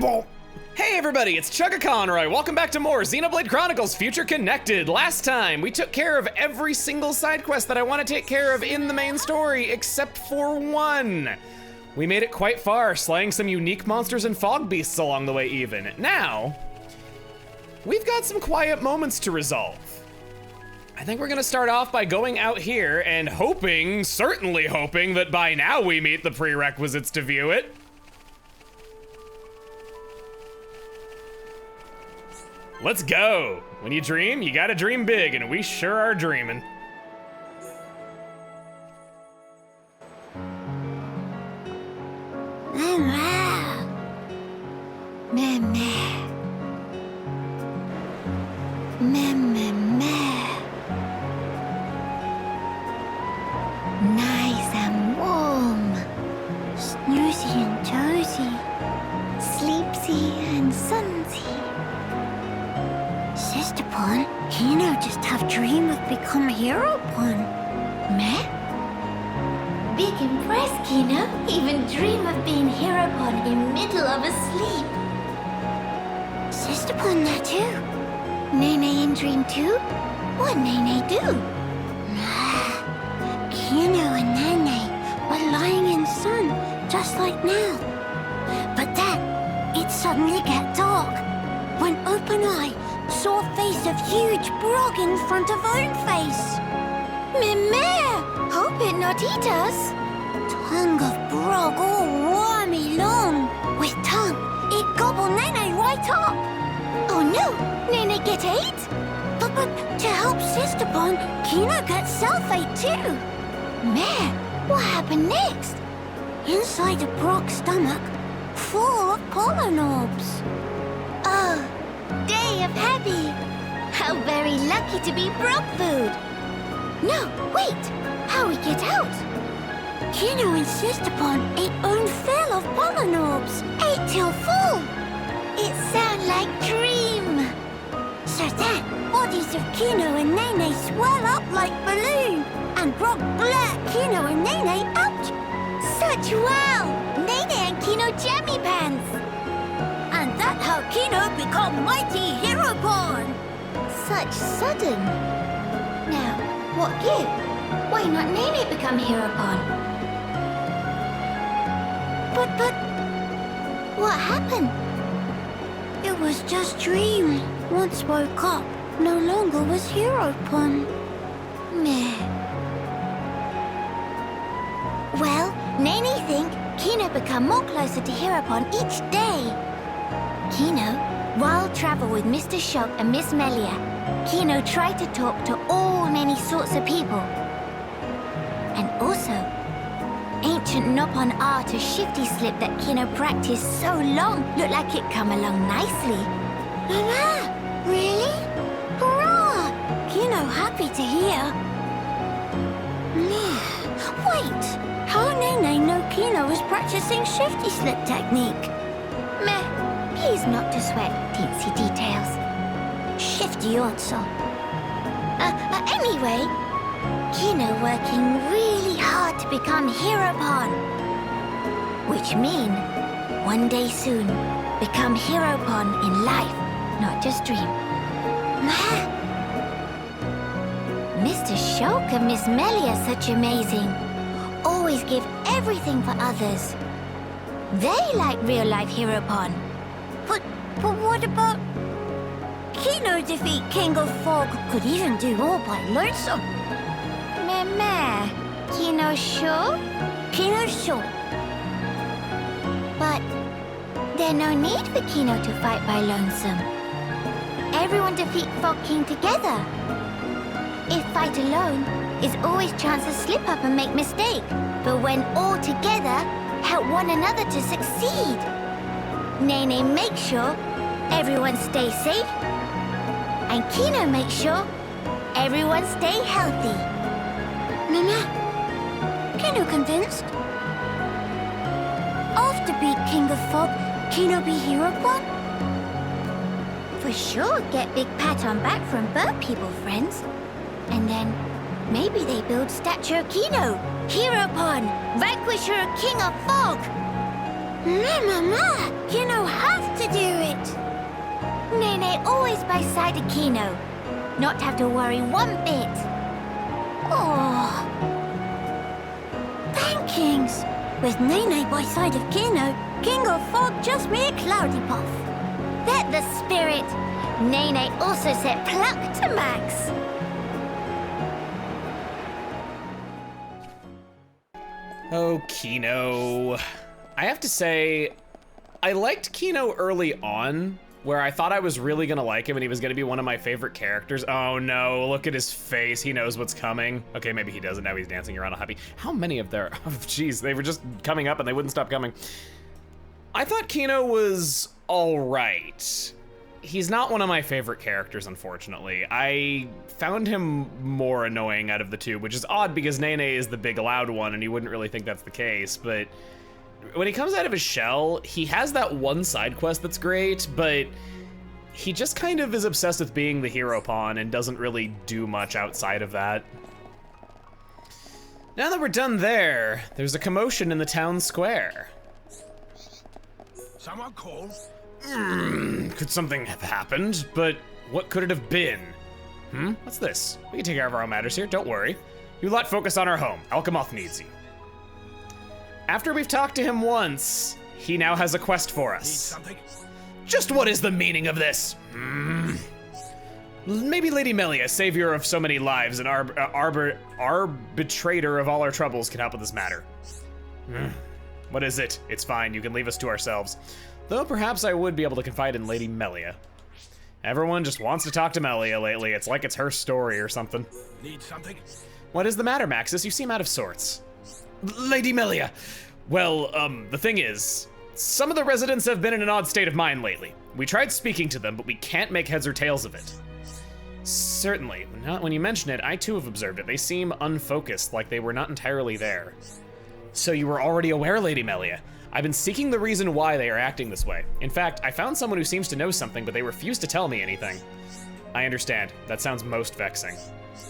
Hey everybody, it's Chugga Conroy. Welcome back to more Xenoblade Chronicles Future Connected. Last time, we took care of every single side quest that I want to take care of in the main story, except for one. We made it quite far, slaying some unique monsters and fog beasts along the way even. Now, we've got some quiet moments to resolve. I think we're gonna start off by going out here and hoping, certainly hoping, that by now we meet the prerequisites to view it. Let's go. When you dream, you gotta dream big, and we sure are dreaming. Nice and warm, snoozy and toasy, sleepsy and sunsy. Sister Pon, Kino just have dream of become hero Pon. Meh? Big impressed, Kino. Even dream of being hero Pon in middle of a sleep. Sister Pon that too. Nene in dream too? What Nene do? Kino and Nene were lying in sun, just like now. But then, it suddenly get dark. When open eye, saw a face of huge brog in front of own face. Mimere! Hope it not eat us. Tongue of brog all wormy long. With tongue, it gobble Nene right up. Oh no, Nene get ate? But to help Sister Pon, Kino get self-ate too. Meh, what happened next? Inside the brog's stomach, full of pollen orbs. Oh, day of happy. How very lucky to be brog food. No, wait, how we get out? Kino and Sister Pon ate own fill of pollen orbs, ate till full. It sound like dream. So then, bodies of Kino and Nene swell up like balloon, and brog blurt Kino and Nene out. Such wow! Nene and Kino jammy pants. And that how Kino become mighty hero Pon. Such sudden. Now, what give? Why not Nene become hero Pon? But, what happened? It was just dream. Once woke up, no longer was hero Pon. Meh. Well, Nene think Kino become more closer to hero Pon each day. Kino, while travel with Mr. Shock and Miss Melia, Kino tried to talk to all many sorts of people. And also, ancient Nopon art of shifty slip that Kino practiced so long looked like it come along nicely. Mama, really? Hurrah! Kino happy to hear. Wait, how Nene know Kino is practicing shifty slip technique? Meh, please not to sweat teensy details. Shifty also. Anyway, Kino working really hard to become hero Pon. Which mean, one day soon, become hero Pon in life, not just dream. Mr. Shulk and Miss Melia such amazing. Always give everything for others. They like real-life hero Pon. But what about... Kino defeat King of Fog could even do all by lonesome. Meh. Kino sure? Kino sure. But there's no need for Kino to fight by lonesome. Everyone defeat Fog King together. If fight alone, is always chance to slip up and make mistake. But when all together, help one another to succeed. Nene make sure everyone stay safe. And Kino make sure everyone stay healthy. Nana, Kino convinced? After beat King of Fog, Kino be hero Pon? For sure get big pat on back from bird people friends. And then maybe they build statue of Kino, hero Pon, vanquisher of King of Fog. Mama, Kino have to do it. Nene always by side of Kino. Not have to worry one bit. Oh. Thankings. With Nene by side of Kino, King of Fog just me a cloudy puff. That the spirit. Nene also set pluck to max. Oh, Kino. I have to say, I liked Kino early on, where I thought I was really gonna like him and he was gonna be one of my favorite characters. Oh no, look at his face. He knows what's coming. Okay, maybe he doesn't. Now he's dancing around all happy. How many of there? Oh, jeez, they were just coming up and they wouldn't stop coming. I thought Kino was all right. He's not one of my favorite characters, unfortunately. I found him more annoying out of the two, which is odd because Nene is the big loud one and you wouldn't really think that's the case, but when he comes out of his shell, he has that one side quest that's great, but he just kind of is obsessed with being the hero pawn and doesn't really do much outside of that. Now that we're done there, there's a commotion in the town square. Someone call? Could something have happened? But what could it have been? What's this? We can take care of our own matters here, don't worry. You lot focus on our home. Alchemoth needs you. After we've talked to him once, he now has a quest for us. Need something? Just what is the meaning of this? Maybe Lady Melia, savior of so many lives and arbitrator of all our troubles, can help with this matter. What is it? It's fine, you can leave us to ourselves. Though perhaps I would be able to confide in Lady Melia. Everyone just wants to talk to Melia lately. It's like it's her story or something. Need something? What is the matter, Maxis? You seem out of sorts. Lady Melia! Well, the thing is, some of the residents have been in an odd state of mind lately. We tried speaking to them, but we can't make heads or tails of it. Certainly, when you mention it, I too have observed it. They seem unfocused, like they were not entirely there. So you were already aware, Lady Melia. I've been seeking the reason why they are acting this way. In fact, I found someone who seems to know something, but they refuse to tell me anything. I understand. That sounds most vexing.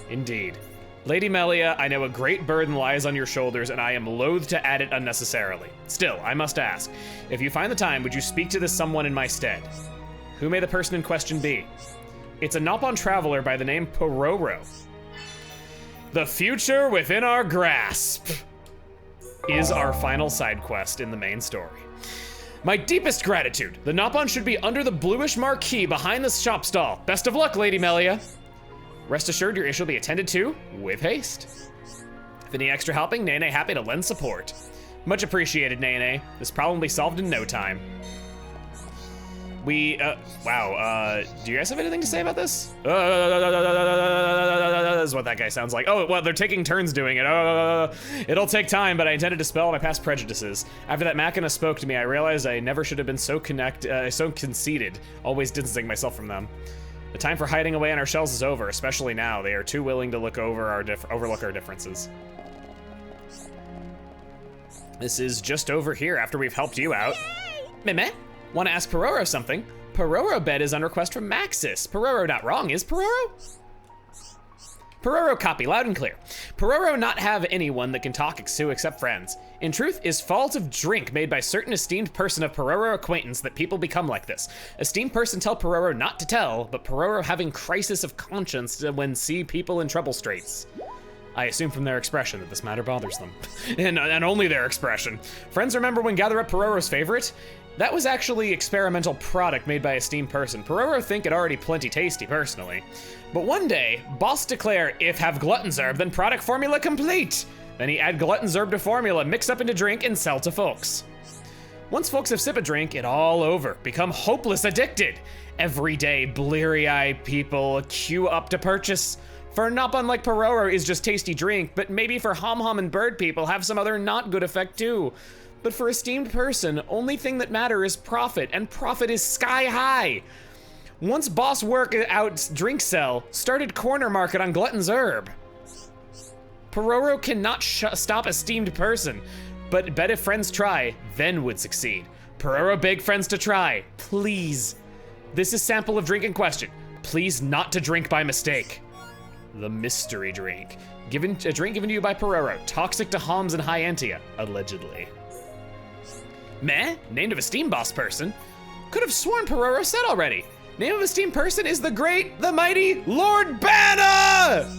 Indeed. Lady Melia, I know a great burden lies on your shoulders, and I am loath to add it unnecessarily. Still, I must ask, if you find the time, would you speak to this someone in my stead? Who may the person in question be? It's a Nopon traveler by the name Pororo. The future within our grasp is our final side quest in the main story. My deepest gratitude. The Nopon should be under the bluish marquee behind the shop stall. Best of luck, Lady Melia. Rest assured your issue will be attended to with haste. If any extra helping, Nene happy to lend support. Much appreciated, Nene. This problem will be solved in no time. Wow, do you guys have anything to say about this? That's what that guy sounds like. Oh, well, they're taking turns doing it. It'll take time, but I intended to dispel my past prejudices. After that Machina spoke to me, I realized I never should have been so conceited, always distancing myself from them. The time for hiding away in our shells is over, especially now. They are too willing to look over overlook our differences. This is just over here after we've helped you out. Meme? Want to ask Pororo something? Pororo bed is on request from Maxis. Pororo not wrong, is Pororo? Pororo copy, loud and clear. Pororo not have anyone that can talk to except friends. In truth, is fault of drink made by certain esteemed person of Pororo acquaintance that people become like this. Esteemed person tell Pororo not to tell, but Pororo having crisis of conscience when see people in trouble straits. I assume from their expression that this matter bothers them. and only their expression. Friends remember when gather up Pororo's favorite? That was actually experimental product made by esteemed person. Pororo think it already plenty tasty, personally. But one day, boss declare, if have glutton's herb, then product formula complete. Then he add glutton's herb to formula, mix up into drink, and sell to folks. Once folks have sip a drink, it all over. Become hopeless addicted. Every day, bleary-eyed people queue up to purchase. For Nopon like Pororo is just tasty drink, but maybe for Hom-Hom and bird people have some other not good effect too. But for esteemed person, only thing that matter is profit, and profit is sky high. Once boss work out drink sell, started corner market on glutton's herb. Pororo cannot stop esteemed person, but bet if friends try, then would succeed. Pororo beg friends to try, please. This is sample of drink in question. Please not to drink by mistake. The mystery drink. A drink given to you by Pororo, toxic to Homs and Hyantia, allegedly. Meh, named of a steam boss person. Could have sworn Pororo said already. Name of a steam person is the great, the mighty Lord Banna!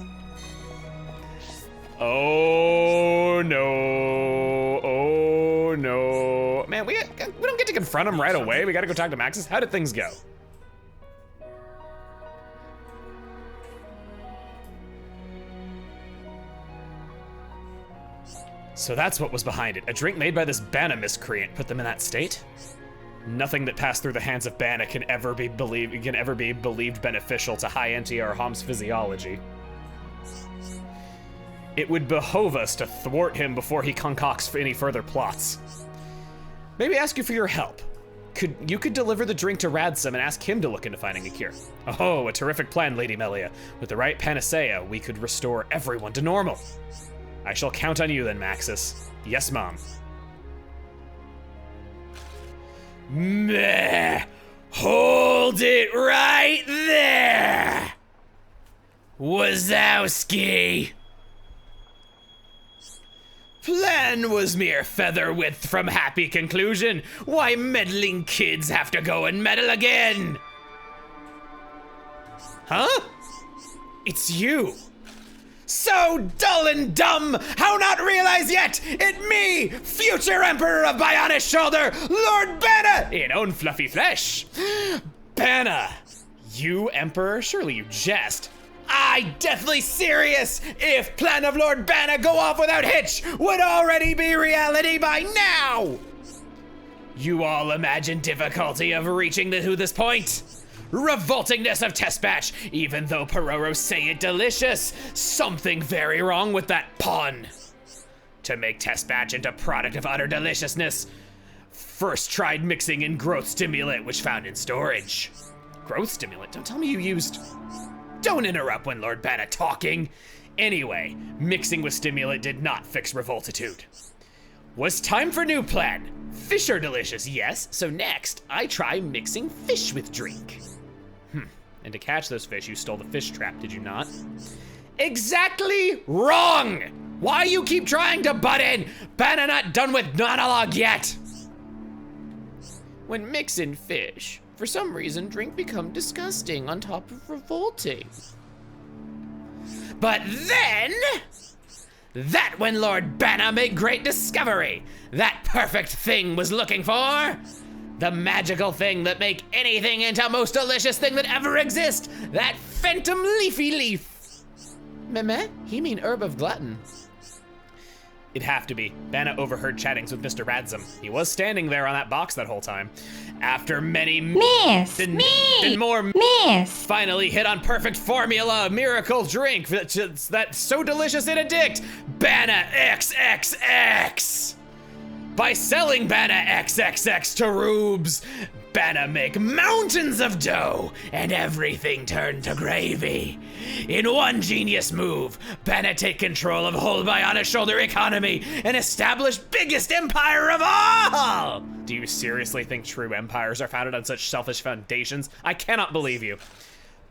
Oh no, oh no. Man, we don't get to confront him right away. We gotta go talk to Maxis. How did things go? So that's what was behind it. A drink made by this Banna miscreant put them in that state? Nothing that passed through the hands of Banna can ever be believed beneficial to high NTR Hom's physiology. It would behove us to thwart him before he concocts any further plots. Maybe ask you for your help. You could deliver the drink to Radsum and ask him to look into finding a cure. Oh, a terrific plan, Lady Melia. With the right panacea, we could restore everyone to normal. I shall count on you then, Maxis. Yes, Mom. Meh! Hold it right there! Wazowski! Plan was mere feather width from happy conclusion. Why meddling kids have to go and meddle again? Huh? It's you. So dull and dumb, how not realize yet? It me, future Emperor of Bionic Shoulder, Lord Banna, in own fluffy flesh. Banna, you Emperor? Surely you jest. I deathly serious. If plan of Lord Banna go off without hitch, would already be reality by now. You all imagine difficulty of reaching to this point? Revoltingness of test batch, even though Pororo say it delicious. Something very wrong with that pun. To make test batch into product of utter deliciousness, first tried mixing in growth stimulant which found in storage. Growth stimulant? Don't tell me you used... Don't interrupt when Lord Banna talking. Anyway, mixing with stimulant did not fix revoltitude. Was time for new plan. Fish are delicious, yes, so next I try mixing fish with drink. And to catch those fish, you stole the fish trap, did you not? Exactly wrong! Why you keep trying to butt in? Banna not done with monologue yet! When mixing fish, for some reason drink become disgusting on top of revolting. But then, that when Lord Banna made great discovery, that perfect thing was looking for, the magical thing that make anything into most delicious thing that ever exist, that phantom leafy leaf. Meh? He mean herb of glutton. It'd have to be. Banna overheard chattings with Mr. Radsum. He was standing there on that box that whole time. After many Miss, finally hit on perfect formula, miracle drink that's so delicious it addict. Banna XXX. By selling Banna XXX to rubes, Banna make mountains of dough and everything turned to gravy. In one genius move, Banna take control of whole Bionic Shoulder economy and establish biggest empire of all! Do you seriously think true empires are founded on such selfish foundations? I cannot believe you.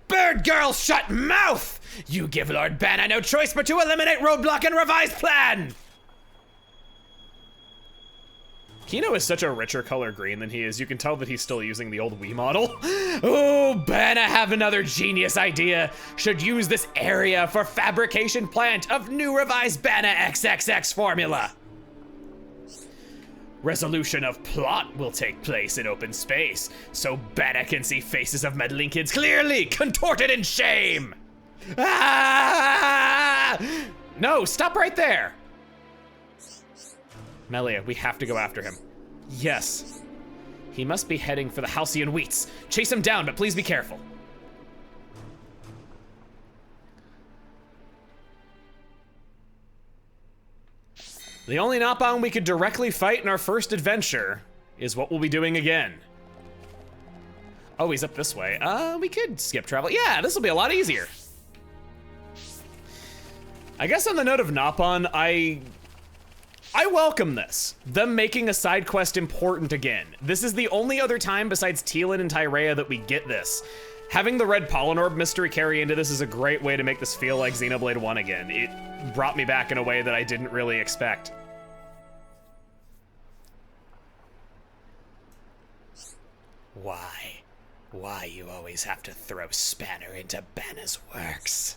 Bird girl, shut mouth! You give Lord Banna no choice but to eliminate roadblock and revise plan! Kino is such a richer color green than he is. You can tell that he's still using the old Wii model. Oh, Banna have another genius idea. Should use this area for fabrication plant of new revised Banna XXX formula. Resolution of plot will take place in open space, so Banna can see faces of meddling kids clearly, contorted in shame. Ah! No, stop right there. Melia, we have to go after him. Yes. He must be heading for the Halcyon Wheats. Chase him down, but please be careful. The only Napalm we could directly fight in our first adventure is what we'll be doing again. Oh, he's up this way. We could skip travel. Yeah, this will be a lot easier. I guess on the note of Napon, I welcome this. Them making a side quest important again. This is the only other time besides Teal'c and Tyrea that we get this. Having the red pollen orb mystery carry into this is a great way to make this feel like Xenoblade 1 again. It brought me back in a way that I didn't really expect. Why? Why you always have to throw Spanner into Banna's works?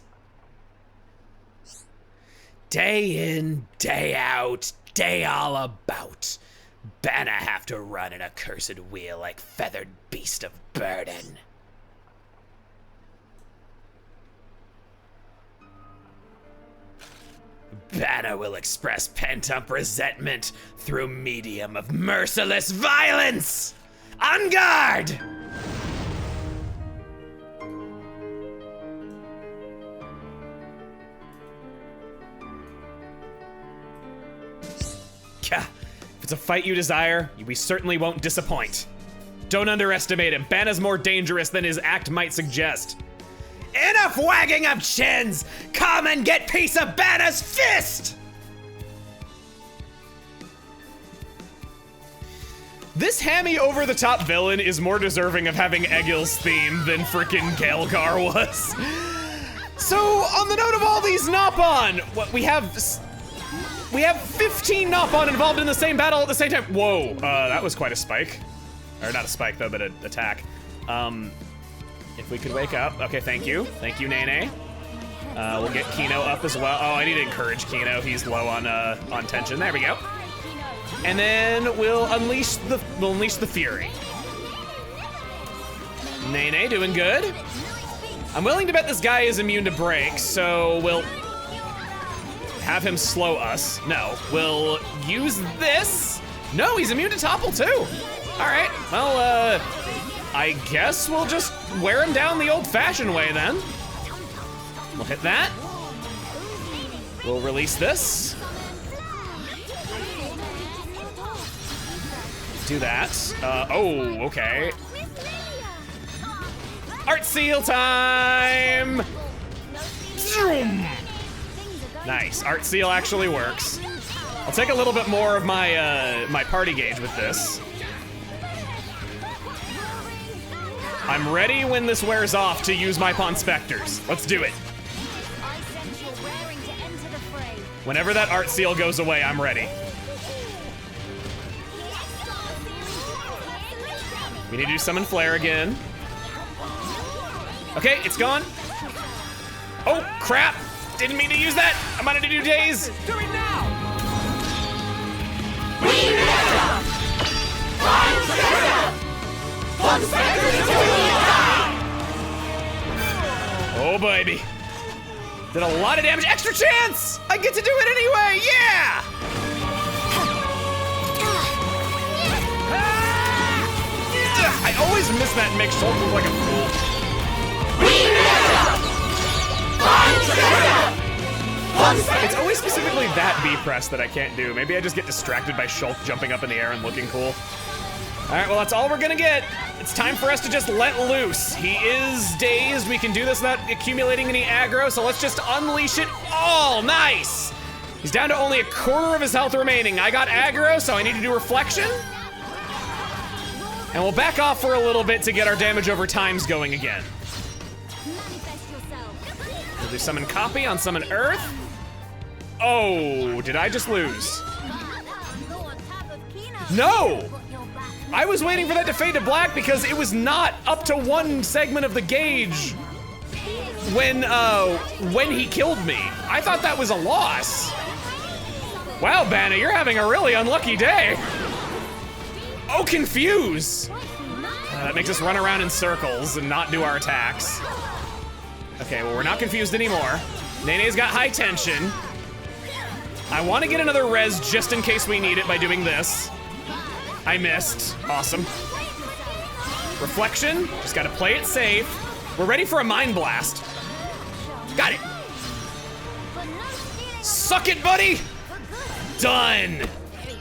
Day in, day out, day all about. Banna have to run an accursed wheel like feathered beast of burden. Banna will express pent-up resentment through medium of merciless violence! On guard! If it's a fight you desire, we certainly won't disappoint. Don't underestimate him. Banna's more dangerous than his act might suggest. Enough wagging of chins! Come and get piece of Banna's fist! This hammy over-the-top villain is more deserving of having Egil's theme than frickin' Gelgar was. So, on the note of all these Nopon, what we have 15 Nopon involved in the same battle at the same time. Whoa, that was quite a spike. Or not a spike though, but an attack. If we could wake up. Okay, thank you. Thank you, Nene. We'll get Kino up as well. Oh, I need to encourage Kino. He's low on tension. There we go. And then we'll unleash the fury. Nene doing good. I'm willing to bet this guy is immune to break, so we'll have him slow us. No, we'll use this. No, he's immune to topple too. All right, well, I guess we'll just wear him down the old-fashioned way then. We'll hit that. We'll release this. Do that. Oh, okay. Art seal time! Nice, art seal actually works. I'll take a little bit more of my my party gauge with this. I'm ready when this wears off to use my Pawn Specters. Let's do it. Whenever that art seal goes away, I'm ready. We need to do summon flare again. Okay, it's gone. Oh, crap. Didn't mean to use that. I wanted to do days. Do it now. Oh, baby. Did a lot of damage. Extra chance. I get to do it anyway. Yeah. I always miss that and make Shulk look like a fool. It's always specifically that B press that I can't do. Maybe I just get distracted by Shulk jumping up in the air and looking cool. All right, well, that's all we're gonna get. It's time for us to just let loose. He is dazed. We can do this without accumulating any aggro, so let's just unleash it all. Nice. He's down to only a quarter of his health remaining. I got aggro, so I need to do reflection. And we'll back off for a little bit to get our damage over times going again. We'll do summon copy on summon earth. Oh, did I just lose? No! I was waiting for that to fade to black because it was not up to one segment of the gauge when he killed me. I thought that was a loss. Wow, Banna, you're having a really unlucky day. Oh, confuse. That makes us run around in circles and not do our attacks. Okay, well, we're not confused anymore. Nene's got high tension. I want to get another res just in case we need it by doing this. I missed. Awesome. Reflection. Just got to play it safe. We're ready for a Mind Blast. Got it. Suck it, buddy. Done.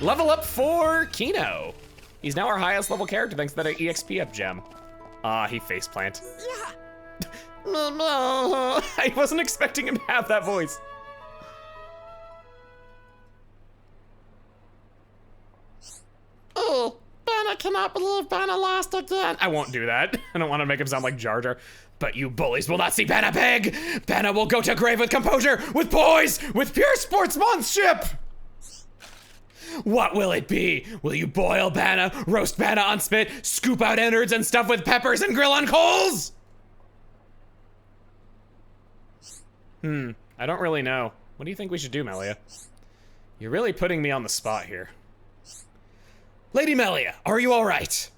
Level up for Kino. He's now our highest level character thanks to that EXP up gem. He faceplant. I wasn't expecting him to have that voice. Oh, Banna cannot believe Banna lost again. I won't do that. I don't want to make him sound like Jar Jar. But you bullies will not see Banna beg. Banna will go to grave with composure, with poise, with pure sportsmanship. What will it be? Will you boil Banna, roast Banna on spit, scoop out innards and stuff with peppers and grill on coals? I don't really know. What do you think we should do, Melia? You're really putting me on the spot here. Lady Melia, are you all right?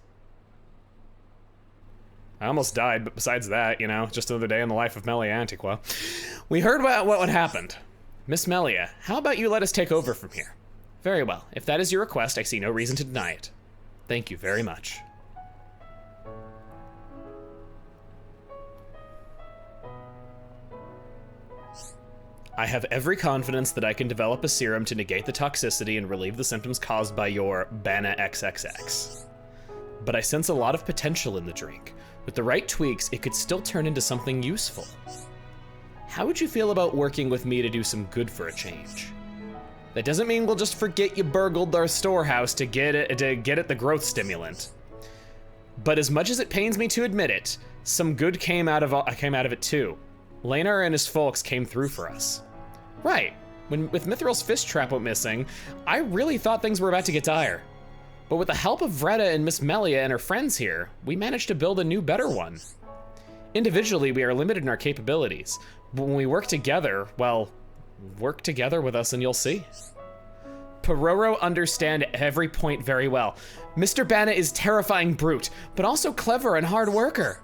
I almost died, but besides that, you know, just another day in the life of Melia Antiqua. We heard about what happened. Miss Melia, how about you let us take over from here? Very well. If that is your request, I see no reason to deny it. Thank you very much. I have every confidence that I can develop a serum to negate the toxicity and relieve the symptoms caused by your Banna XXX. But I sense a lot of potential in the drink. With the right tweaks, it could still turn into something useful. How would you feel about working with me to do some good for a change? That doesn't mean we'll just forget you burgled our storehouse to get at the growth stimulant. But as much as it pains me to admit it, some good came out of it too. Lanar and his folks came through for us. Right, with Mithril's fish trap went missing, I really thought things were about to get dire. But with the help of Vreda and Miss Melia and her friends here, we managed to build a new, better one. Individually, we are limited in our capabilities, but when we work together, well, work together with us and you'll see. Pororo understand every point very well. Mr. Banna is terrifying brute, but also clever and hard worker.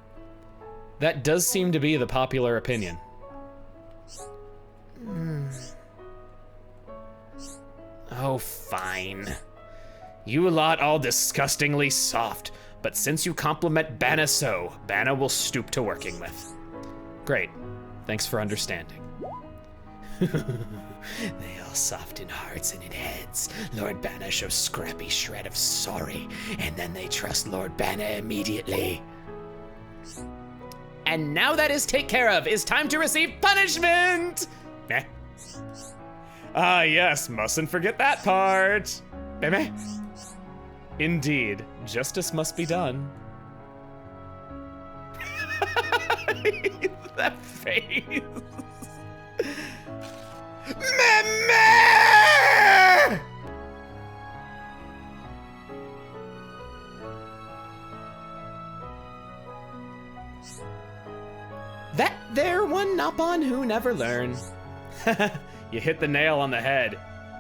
That does seem to be the popular opinion. Oh, fine. You lot all disgustingly soft, but since you compliment Banna so, Banna will stoop to working with. Great. Thanks for understanding. They all soft in hearts and in heads. Lord Banna shows scrappy shred of sorry, and then they trust Lord Banna immediately. And now that is take care of, is time to receive punishment! Meh. Ah yes, mustn't forget that part. Meh. Indeed, justice must be done. That face. Meh. That there one up on who never learn. You hit the nail on the head.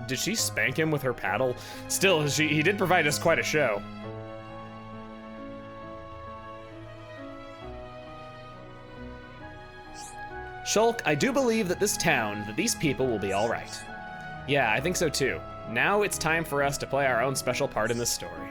Did she spank him with her paddle? Still, he did provide us quite a show. Shulk, I do believe that this town, that these people will be all right. Yeah, I think so too. Now it's time for us to play our own special part in this story.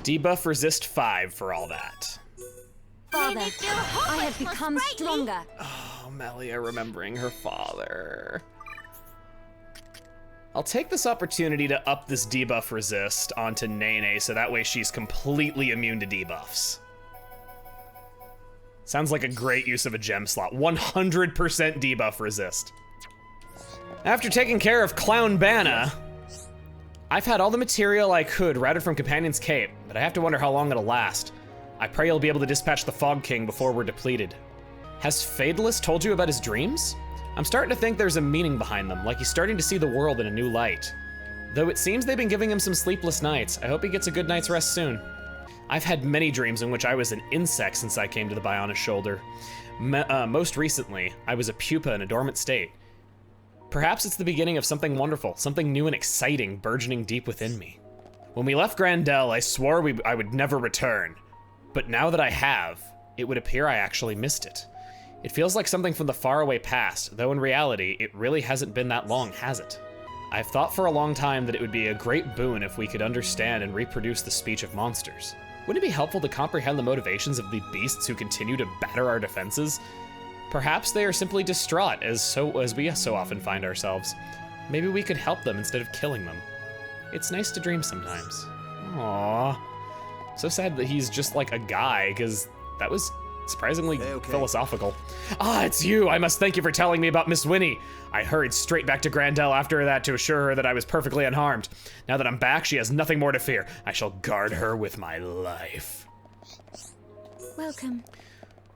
Debuff resist 5 for all that. Father, I have become stronger. Oh, Melia remembering her father. I'll take this opportunity to up this debuff resist onto Nene so that way she's completely immune to debuffs. Sounds like a great use of a gem slot. 100% debuff resist. After taking care of Clown Banna, I've had all the material I could routed from Companion's Cape, but I have to wonder how long it'll last. I pray you'll be able to dispatch the Fog King before we're depleted. Has Fatalist told you about his dreams? I'm starting to think there's a meaning behind them, like he's starting to see the world in a new light. Though it seems they've been giving him some sleepless nights, I hope he gets a good night's rest soon. I've had many dreams in which I was an insect since I came to the Bionis Shoulder. Most recently, I was a pupa in a dormant state. Perhaps it's the beginning of something wonderful, something new and exciting burgeoning deep within me. When we left Grandel, I swore I would never return. But now that I have, it would appear I actually missed it. It feels like something from the faraway past, though in reality, it really hasn't been that long, has it? I've thought for a long time that it would be a great boon if we could understand and reproduce the speech of monsters. Wouldn't it be helpful to comprehend the motivations of the beasts who continue to batter our defenses? Perhaps they are simply distraught, as we so often find ourselves. Maybe we could help them instead of killing them. It's nice to dream sometimes. Aww. So sad that he's just like a guy, because that was Surprisingly philosophical. Ah, it's you! I must thank you for telling me about Miss Winnie. I hurried straight back to Grandel after that to assure her that I was perfectly unharmed. Now that I'm back, she has nothing more to fear. I shall guard her with my life. Welcome.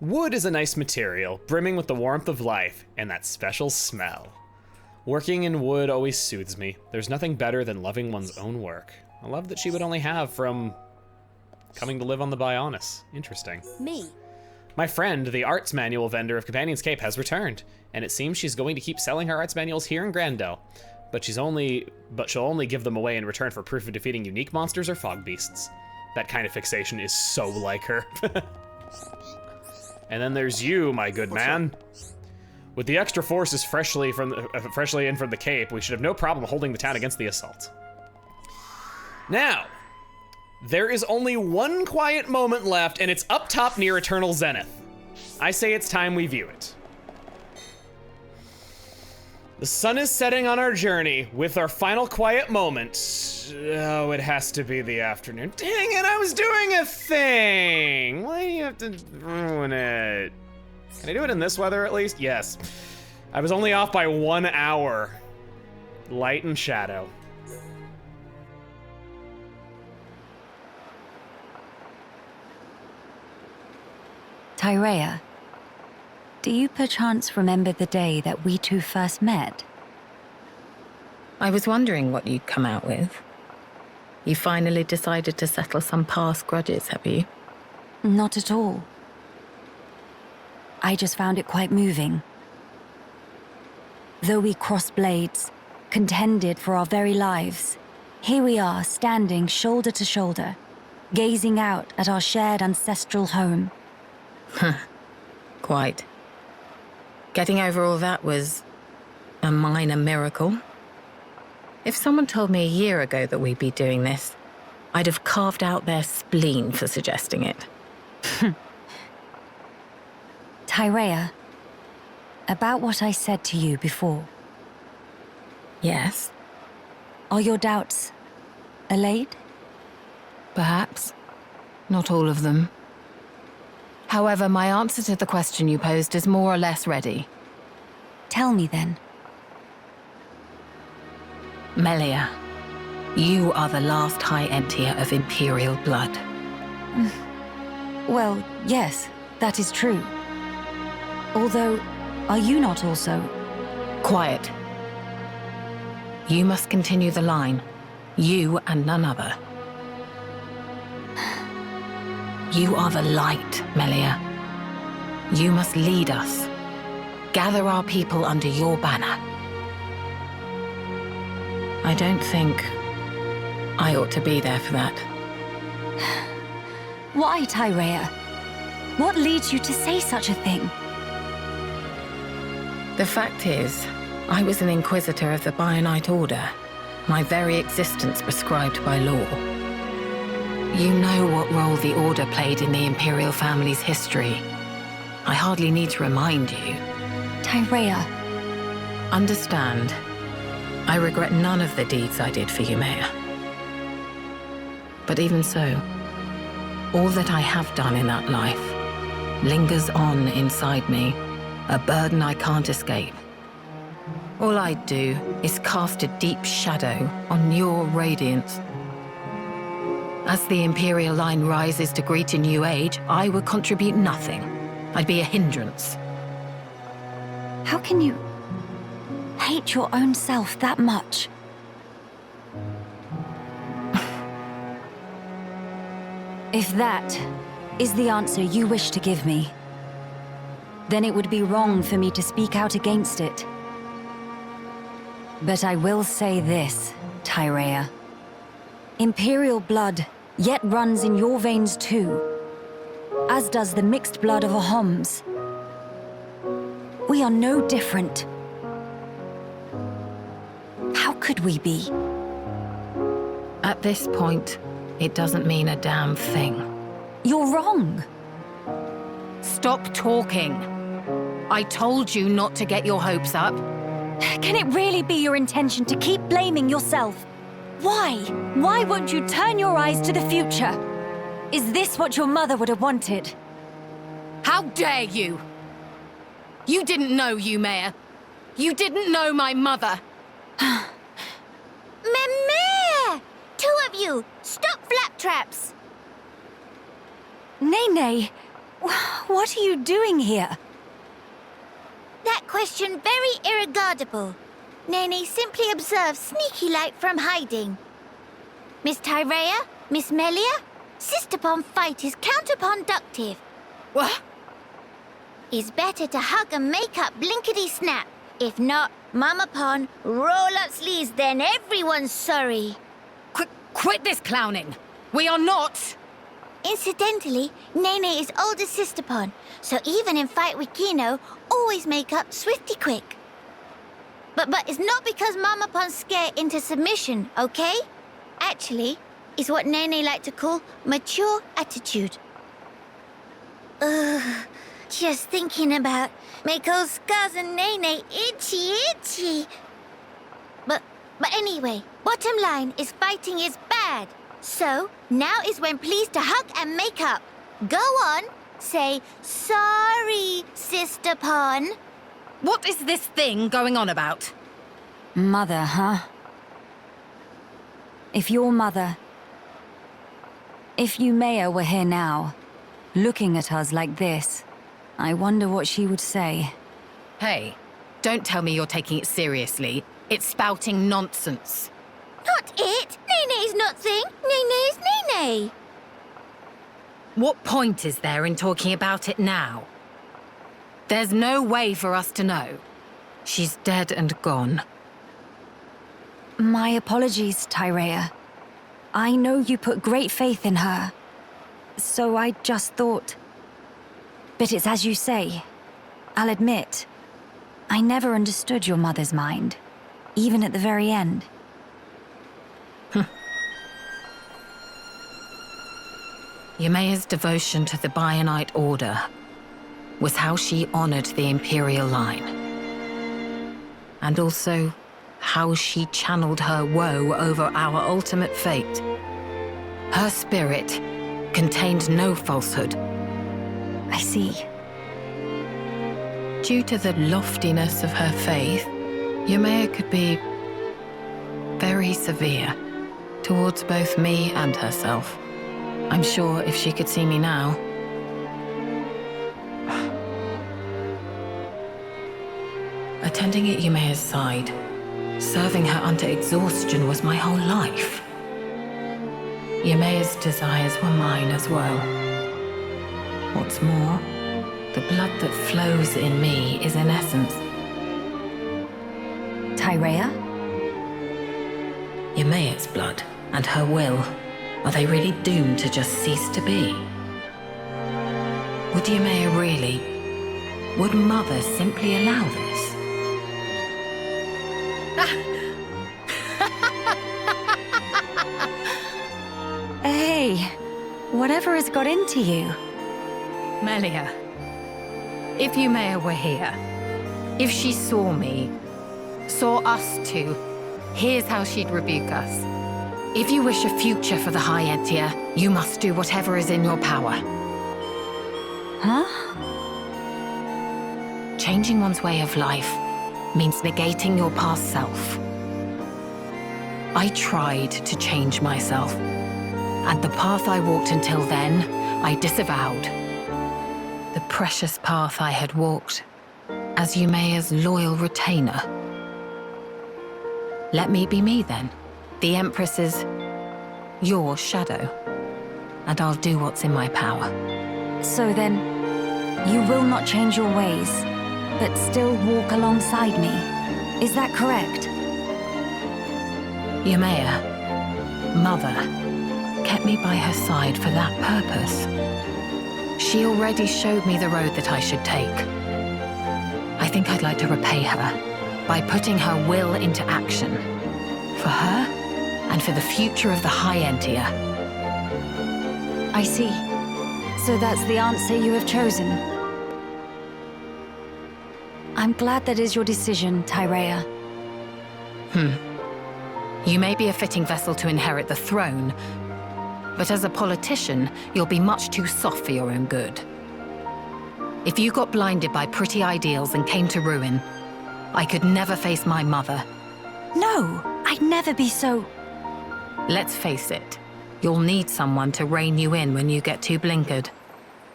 Wood is a nice material, brimming with the warmth of life and that special smell. Working in wood always soothes me. There's nothing better than loving one's own work. A love that she would only have from coming to live on the Bionis. Interesting. Me. My friend, the arts manual vendor of Companion's Cape, has returned, and it seems she's going to keep selling her arts manuals here in Grandel. But she'll only give them away in return for proof of defeating unique monsters or fog beasts. That kind of fixation is so like her. And then there's you, my good man. With the extra forces freshly in from the Cape, we should have no problem holding the town against the assault. Now, there is only one quiet moment left, and it's up top near Eternal Zenith. I say it's time we view it. The sun is setting on our journey with our final quiet moment. Oh, it has to be the afternoon. Dang it, I was doing a thing. Why do you have to ruin it? Can I do it in this weather at least? Yes. I was only off by 1 hour. Light and shadow. Tyrea, do you perchance remember the day that we two first met? I was wondering what you'd come out with. You finally decided to settle some past grudges, have you? Not at all. I just found it quite moving. Though we crossed blades, contended for our very lives, here we are standing shoulder to shoulder, gazing out at our shared ancestral home. Quite. Getting over all that was a minor miracle. If someone told me a year ago that we'd be doing this, I'd have carved out their spleen for suggesting it. Tyrea, about what I said to you before. Yes, Are your doubts allayed? perhaps. Not all of them. However, my answer to the question you posed is more or less ready. Tell me then. Melia, you are the last High Entier of Imperial blood. Well, yes, that is true. Although, are you not also? Quiet. You must continue the line. You and none other. You are the light, Melia. You must lead us. Gather our people under your banner. I don't think I ought to be there for that. Why, Tyrea? What leads you to say such a thing? The fact is, I was an Inquisitor of the Bionite Order, my very existence prescribed by law. You know what role the Order played in the Imperial family's history. I hardly need to remind you. Tyrea, Understand, I regret none of the deeds I did for you, Maya. But even so, all that I have done in that life lingers on inside me, a burden I can't escape. All I do is cast a deep shadow on your radiance. As the Imperial line rises to greet a new age, I would contribute nothing. I'd be a hindrance. how can you hate your own self that much? If that is the answer you wish to give me, then it would be wrong for me to speak out against it. But I will say this, Tyrea. Imperial blood yet runs in your veins too, as does the mixed blood of Ahoms. We are no different. How could we be? At this point, it doesn't mean a damn thing. You're wrong. Stop talking. I told you not to get your hopes up. Can it really be your intention to keep blaming yourself? Why? Why won't you turn your eyes to the future? Is this what your mother would have wanted? How How dare you? You didn't know, Yumea. You didn't know my mother. Meme! Two of you, stop flaptraps! Nene, what are you doing here? That question very irregardable. Nene simply observes sneaky-like from hiding. Miss Tyrea, Miss Melia, sister-pon fight is counterproductive. What? It's better to hug and make up blinkety-snap. If not, Mama Pon, roll up sleeves, then everyone's sorry. Quit this clowning. We are not... Incidentally, Nene is older sister Pon, so even in fight with Kino, always make up swifty quick. But it's not because Mama Pon's scared into submission, okay? Actually, it's what Nene like to call mature attitude. Ugh, just thinking about make old scars and Nene itchy. But anyway, bottom line is fighting is bad. So, now is when pleased to hug and make up. Go on, say, sorry, Sister Pon. What is this thing going on about? Mother, huh? If your mother... If Yumea were here now, looking at us like this, I wonder what she would say. Hey, don't tell me you're taking it seriously. It's spouting nonsense. Not it! Nene's not thing! Nene's Nene! What point is there in talking about it now? There's no way for us to know. She's dead and gone. My apologies, Tyrea. I know you put great faith in her. So I just thought... But it's as you say. I'll admit, I never understood your mother's mind. Even at the very end. Yumea's devotion to the Bionite Order was how she honored the Imperial line. And also, how she channeled her woe over our ultimate fate. Her spirit contained no falsehood. I see. Due to the loftiness of her faith, Yumea could be very severe towards both me and herself. I'm sure if she could see me now... Attending at Yumea's side, serving her unto exhaustion was my whole life. Yumea's desires were mine as well. What's more, the blood that flows in me is in essence... Tyrea? Yumea's blood and her will. Are they really doomed to just cease to be? Would Yumea really? Would Mother simply allow this? Hey, whatever has got into you? Melia, if Yumea were here, if she saw me, saw us two, here's how she'd rebuke us. If you wish a future for the High Entia, you must do whatever is in your power. Huh? Changing one's way of life means negating your past self. I tried to change myself, and the path I walked until then, I disavowed. The precious path I had walked as Yumea's loyal retainer. Let me be me then. The Empress's your shadow, and I'll do what's in my power. So then, you will not change your ways, but still walk alongside me. Is that correct? Yumea, Mother, kept me by her side for that purpose. She already showed me the road that I should take. I think I'd like to repay her by putting her will into action. For her, and for the future of the High Entia. I see. So that's the answer you have chosen. I'm glad that is your decision, Tyrea. You may be a fitting vessel to inherit the throne, but as a politician, you'll be much too soft for your own good. If you got blinded by pretty ideals and came to ruin, I could never face my mother. No, I'd never be so... Let's face it, you'll need someone to rein you in when you get too blinkered.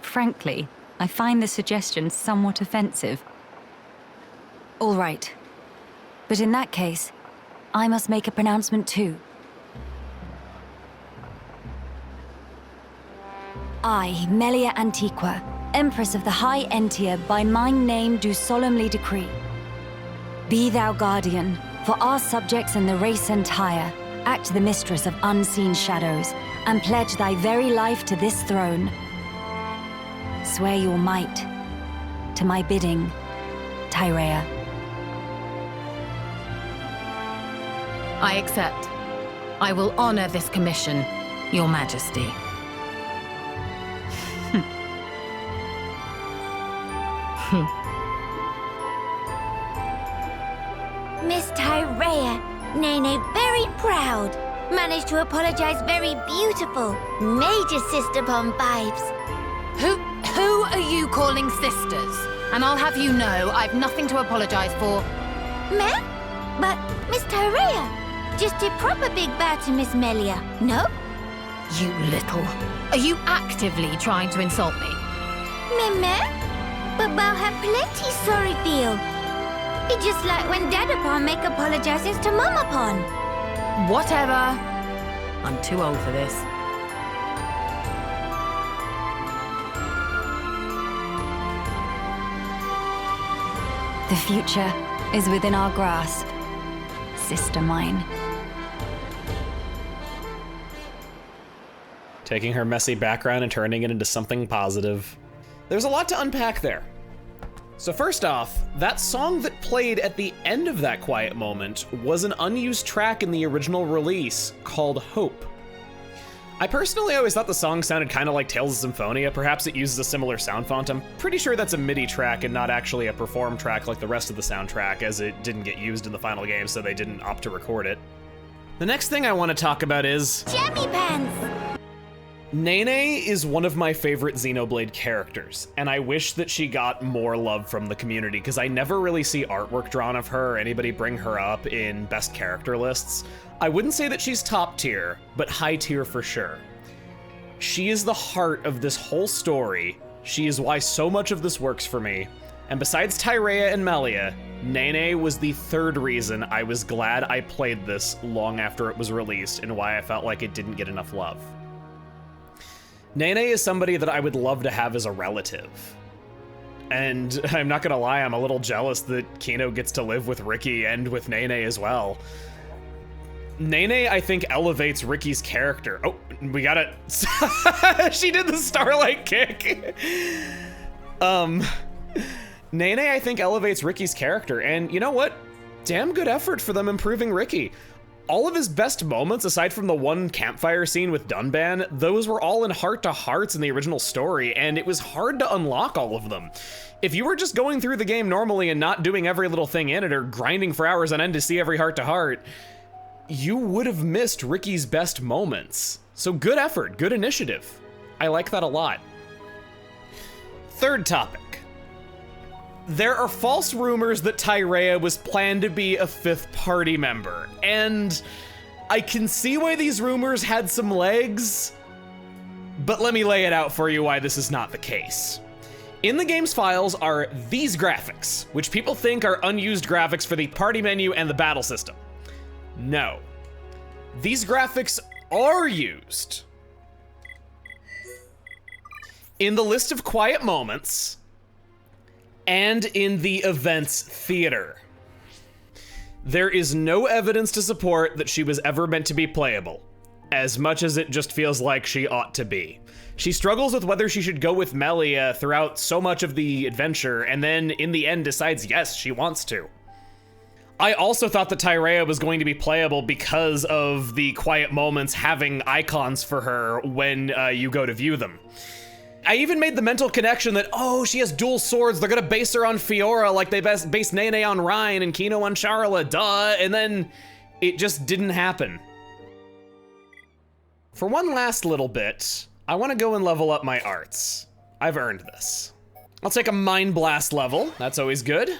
Frankly, I find the suggestion somewhat offensive. All right. But in that case, I must make a pronouncement too. I, Melia Antiqua, Empress of the High Entia, by my name do solemnly decree. Be thou guardian, for our subjects and the race entire, act the mistress of unseen shadows, and pledge thy very life to this throne. Swear your might, to my bidding, Tyrea. I accept. I will honor this commission, Your Majesty. Miss Tyrea, Nene very proud. Managed to apologize very beautiful. Major sister bomb vibes. Who are you calling sisters? And I'll have you know I've nothing to apologize for. Meh? But Miss Tyrea just did proper big bad to Miss Melia, no? You little... Are you actively trying to insult me? Meh? But Bao had plenty sorry feel. It just like when Dadapon make apologizes to Mamapon. Whatever. I'm too old for this. The future is within our grasp, sister mine. Taking her messy background and turning it into something positive. There's a lot to unpack there. So first off, that song that played at the end of that quiet moment was an unused track in the original release called Hope. I personally always thought the song sounded kind of like Tales of Symphonia. Perhaps it uses a similar sound font. I'm pretty sure that's a MIDI track and not actually a performed track like the rest of the soundtrack, as it didn't get used in the final game, so they didn't opt to record it. The next thing I want to talk about is... Jammy Pants! Nene is one of my favorite Xenoblade characters, and I wish that she got more love from the community, because I never really see artwork drawn of her or anybody bring her up in best character lists. I wouldn't say that she's top tier, but high tier for sure. She is the heart of this whole story. She is why so much of this works for me. And besides Tyrea and Melia, Nene was the third reason I was glad I played this long after it was released and why I felt like it didn't get enough love. Nene is somebody that I would love to have as a relative. And I'm not gonna lie, I'm a little jealous that Kino gets to live with Ricky and with Nene as well. Nene, I think, elevates Ricky's character. Oh, we got it. She did the Starlight kick. Nene, I think, elevates Ricky's character. And you know what? Damn good effort for them improving Ricky. All of his best moments, aside from the one campfire scene with Dunban, those were all in heart-to-hearts in the original story, and it was hard to unlock all of them. If you were just going through the game normally and not doing every little thing in it or grinding for hours on end to see every heart-to-heart, you would have missed Ricky's best moments. So good effort, good initiative. I like that a lot. Third topic. There are false rumors that Tyrea was planned to be a fifth party member, and I can see why these rumors had some legs, but let me lay it out for you why this is not the case. In the game's files are these graphics, which people think are unused graphics for the party menu and the battle system. No. These graphics are used. In the list of quiet moments, and in the events theater. There is no evidence to support that she was ever meant to be playable, as much as it just feels like she ought to be. She struggles with whether she should go with Melia throughout so much of the adventure, and then in the end decides yes, she wants to. I also thought that Tyrea was going to be playable because of the quiet moments having icons for her when you go to view them. I even made the mental connection that, oh, she has dual swords, they're gonna base her on Fiora like they based Nene on Ryan and Kino on Charla, duh, and then it just didn't happen. For one last little bit, I want to go and level up my arts. I've earned this. I'll take a Mind Blast level. That's always good.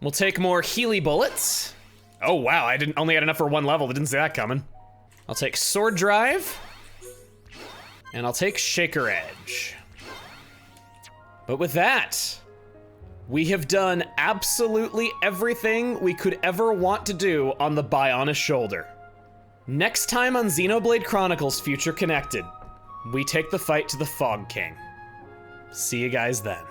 We'll take more Healy bullets. Oh wow, I only had enough for one level. I didn't see that coming. I'll take Sword Drive. And I'll take Shaker Edge. But with that, we have done absolutely everything we could ever want to do on the Bionis shoulder. Next time on Xenoblade Chronicles Future Connected, we take the fight to the Fog King. See you guys then.